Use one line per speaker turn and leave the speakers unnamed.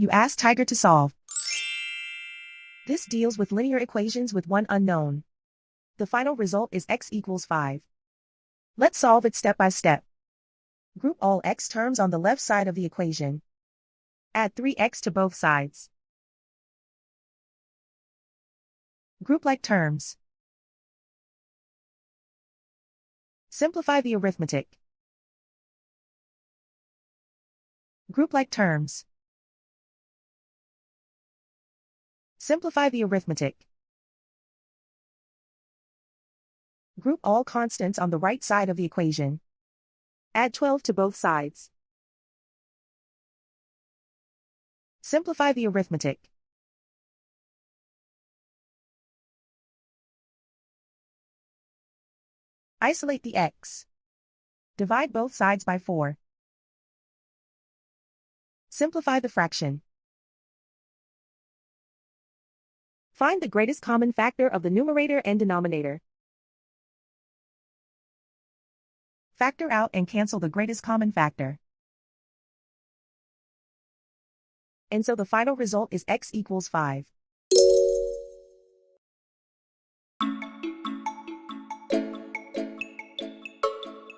You ask Tiger to solve. This deals with linear equations with one unknown. The final result is x equals 5. Let's solve it step by step. Group all x terms on the left side of the equation. Add 3x to both sides. Group like terms. Simplify the arithmetic. Group like terms. Simplify the arithmetic. Group all constants on the right side of the equation. Add 12 to both sides. Simplify the arithmetic. Isolate the x. Divide both sides by 4. Simplify the fraction. Find the greatest common factor of the numerator and denominator. Factor out and cancel the greatest common factor. And so the final result is x equals 5.